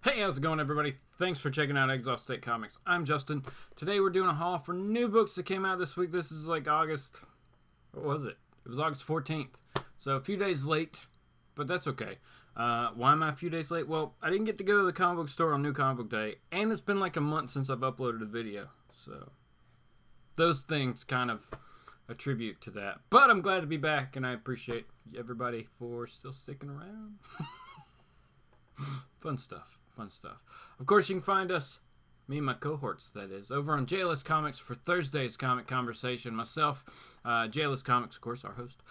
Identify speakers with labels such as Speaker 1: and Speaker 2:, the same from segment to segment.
Speaker 1: Hey, how's it going, everybody? Thanks for checking out Exilestate Comics. I'm Justin. Today we're doing a haul for new books that came out this week. This is like August... What was it? It was August 14th. So a few days late, but that's okay. Why am I a few days late? Well, I didn't get to go to the comic book store on New Comic Book Day, and it's been like a month since I've uploaded a video. So those things kind of attribute to that. But I'm glad to be back, and I appreciate everybody for still sticking around. Fun stuff. Fun stuff. Of course, you can find us, me and my cohorts, that is, over on JLS Comics for Thursday's Comic Conversation. Myself, JLS Comics, of course, our host,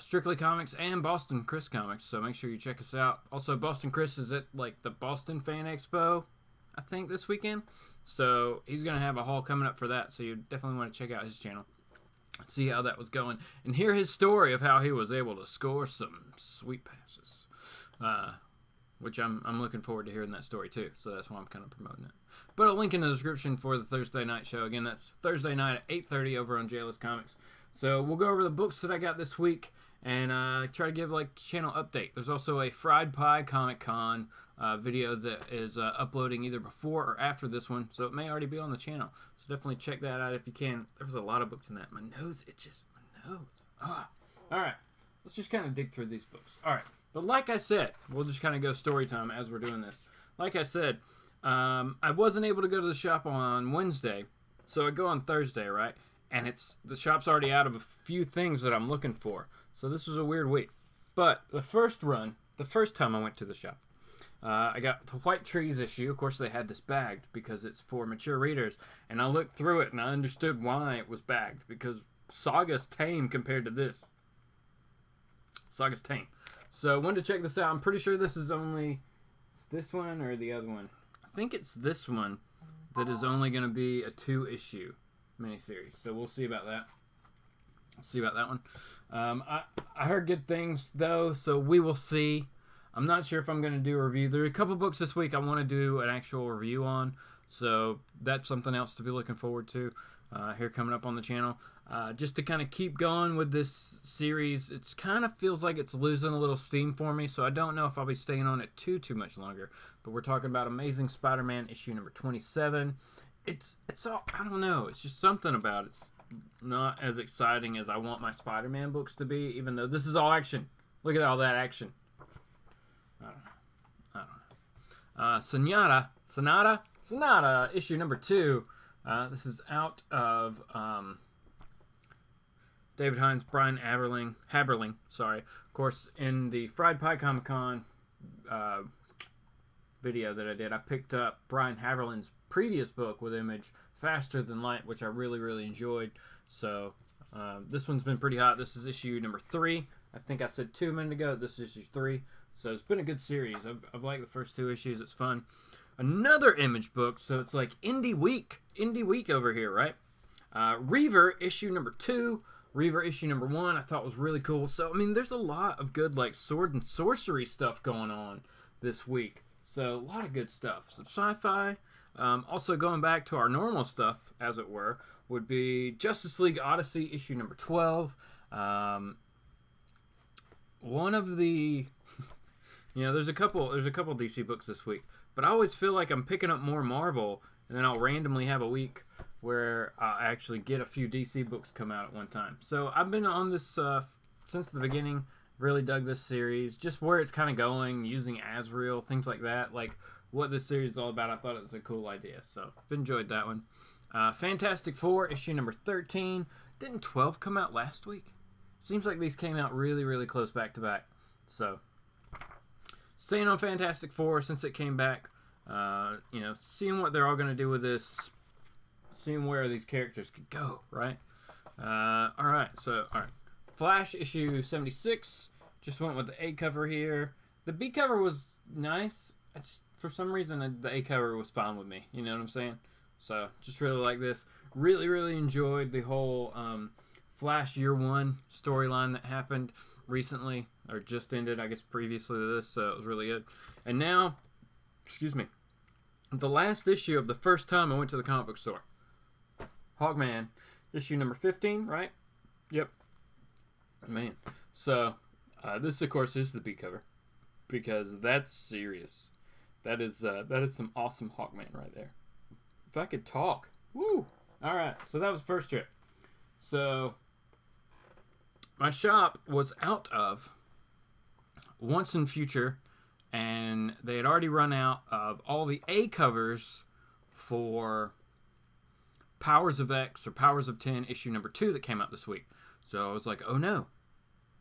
Speaker 1: Strictly Comics, and Boston Chris Comics. So make sure you check us out. Also, Boston Chris is at like the Boston Fan Expo, I think, this weekend. So he's going to have a haul coming up for that. So you definitely want to check out his channel, see how that was going, and hear his story of how he was able to score some sweet passes. Which I'm looking forward to hearing that story too, so that's why I'm kind of promoting it. But I'll link in the description for the Thursday night show. Again, that's Thursday night at 8:30 over on JLS Comics. So we'll go over the books that I got this week and try to give like channel update. There's also a Fried Pie Comic Con video that is uploading either before or after this one, so it may already be on the channel. So definitely check that out if you can. There was a lot of books in that. My nose itches. My nose. All right, let's just kind of dig through these books. All right. But like I said, we'll just kind of go story time as we're doing this. Like I said, I wasn't able to go to the shop on Wednesday, so I go on Thursday, right? And the shop's already out of a few things that I'm looking for. So this was a weird week. But the first time I went to the shop, I got the White Trees issue. Of course, they had this bagged because it's for mature readers. And I looked through it and I understood why it was bagged, because Saga's tame compared to this. Saga's tame. So I wanted to check this out. I'm pretty sure this is only this one or the other one. I think it's this one that is only going to be a 2-issue miniseries. So we'll see about that. See about that one. I heard good things though, so we will see. I'm not sure if I'm going to do a review. There are a couple books this week I want to do an actual review on, so that's something else to be looking forward to here coming up on the channel. Just to kind of keep going with this series, it kind of feels like it's losing a little steam for me, so I don't know if I'll be staying on it too much longer. But we're talking about Amazing Spider-Man issue number 27. It's all, I don't know, it's just something about it's not as exciting as I want my Spider-Man books to be, even though this is all action. Look at all that action. I don't know. Sonata, issue number 2. This is out of David Hines, Brian Haberling, sorry. Of course, in the Fried Pie Comic Con video that I did, I picked up Brian Haberling's previous book with Image, Faster Than Light, which I really, really enjoyed. So this one's been pretty hot. This is issue number 3. I think I said 2 minutes ago. This is issue 3. So it's been a good series. I've liked the first 2 issues. It's fun. Another Image book, so it's like Indie Week over here, right? Reaver, issue number 2. Reaver, issue number 1, I thought was really cool. So, I mean, there's a lot of good, like, sword and sorcery stuff going on this week. So, a lot of good stuff. Some sci-fi. Also, going back to our normal stuff, as it were, would be Justice League Odyssey, issue number 12. One of the... there's a couple DC books this week. But I always feel like I'm picking up more Marvel, and then I'll randomly have a week where I actually get a few DC books come out at one time. So I've been on this since the beginning. Really dug this series. Just where it's kind of going, using Azrael, things like that. Like what this series is all about, I thought it was a cool idea. So I've enjoyed that one. Fantastic Four, issue number 13. Didn't 12 come out last week? Seems like these came out really, really close back to back. So staying on Fantastic Four since it came back. Seeing what they're all going to do with this. Seeing where these characters could go, right? Alright. Flash, issue 76. Just went with the A cover here. The B cover was nice. For some reason, the A cover was fine with me. You know what I'm saying? So, just really like this. Really, really enjoyed the whole Flash Year 1 storyline that happened recently. Or just ended, I guess, previously to this. So, it was really good. And now, the last issue of the first time I went to the comic book store. Hawkman, issue number 15, right? Yep. Man. So, this, of course, is the B cover. Because that's serious. That is some awesome Hawkman right there. If I could talk. Woo! All right, so that was the first trip. So my shop was out of Once and Future, and they had already run out of all the A covers for Powers of X or Powers of 10 issue number 2 that came out this week. So I was like, oh no,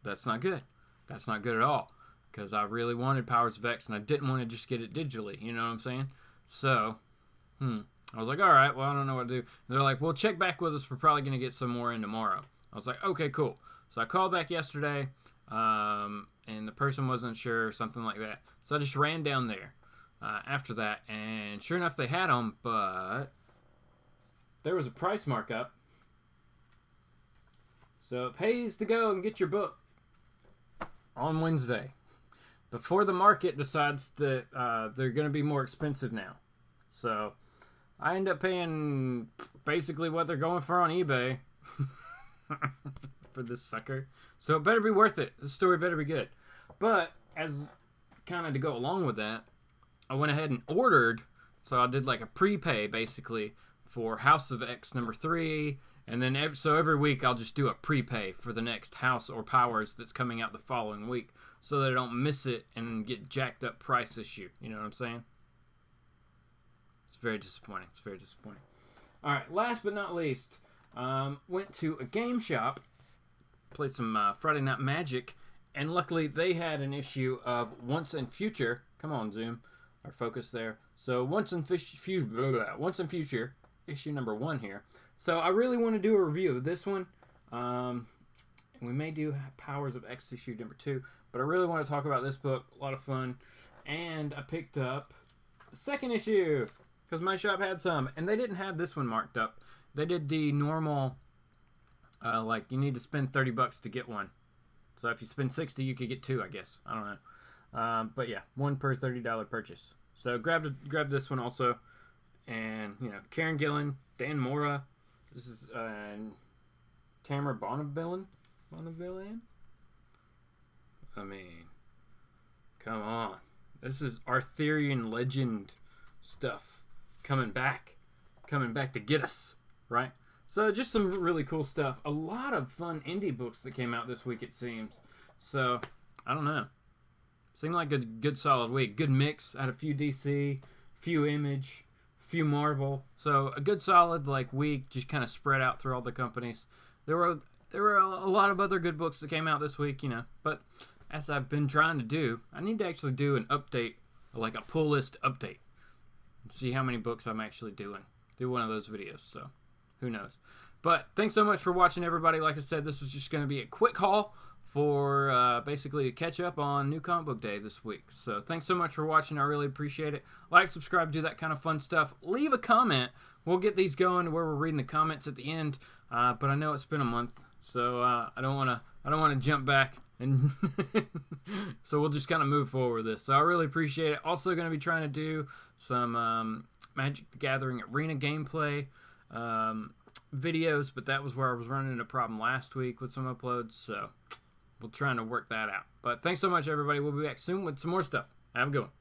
Speaker 1: that's not good. That's not good at all. Because I really wanted Powers of X and I didn't want to just get it digitally. You know what I'm saying? So, I was like, all right, well, I don't know what to do. And they're like, well, check back with us. We're probably going to get some more in tomorrow. I was like, okay, cool. So I called back yesterday, and the person wasn't sure, something like that. So I just ran down there after that, and sure enough, they had them, but there was a price markup. So it pays to go and get your book on Wednesday, before the market decides that they're going to be more expensive now. So I end up paying basically what they're going for on eBay for this sucker. So it better be worth it. The story better be good. But as kind of to go along with that, I went ahead and ordered. So I did like a prepay basically for House of X number 3. And then every week I'll just do a prepay for the next House or Powers that's coming out the following week, so that I don't miss it and get jacked up price issue. You know what I'm saying? It's very disappointing. It's very disappointing. All right, last but not least, went to a game shop, played some Friday Night Magic, and luckily they had an issue of Once and Future. Come on, Zoom. Our focus there. So Once and Future, issue number 1 here. So I really want to do a review of this one. We may do Powers of X issue number 2, but I really want to talk about this book. A lot of fun. And I picked up the second issue because my shop had some, and they didn't have this one marked up. They did the normal, like you need to spend $30 to get one. So if you spend $60, you could get 2, I guess. I don't know. But yeah, 1 per $30 purchase. So grab this one also. And, you know, Karen Gillan, Dan Mora. This is Tamara Bonneville. I mean, come on. This is Arthurian legend stuff coming back to get us, right? So just some really cool stuff. A lot of fun indie books that came out this week, it seems. So, I don't know. Seemed like a good solid week. Good mix. Had a few DC, few Image, few Marvel. So a good solid week, just kind of spread out through all the companies. There were a lot of other good books that came out this week, you know. But as I've been trying to do, I need to actually do an update, like a pull list update, and see how many books I'm actually doing. Do one of those videos. So who knows? But thanks so much for watching, everybody. Like I said, this was just going to be a quick haul for basically to catch up on New Comic Book Day this week. So thanks so much for watching. I really appreciate it. Like, subscribe, do that kind of fun stuff. Leave a comment. We'll get these going where we're reading the comments at the end. But I know it's been a month, so I don't want to jump back, and so we'll just kind of move forward with this. So I really appreciate it. Also going to be trying to do some Magic the Gathering arena gameplay videos, but that was where I was running into a problem last week with some uploads. So we're trying to work that out. But thanks so much, everybody. We'll be back soon with some more stuff. Have a good one.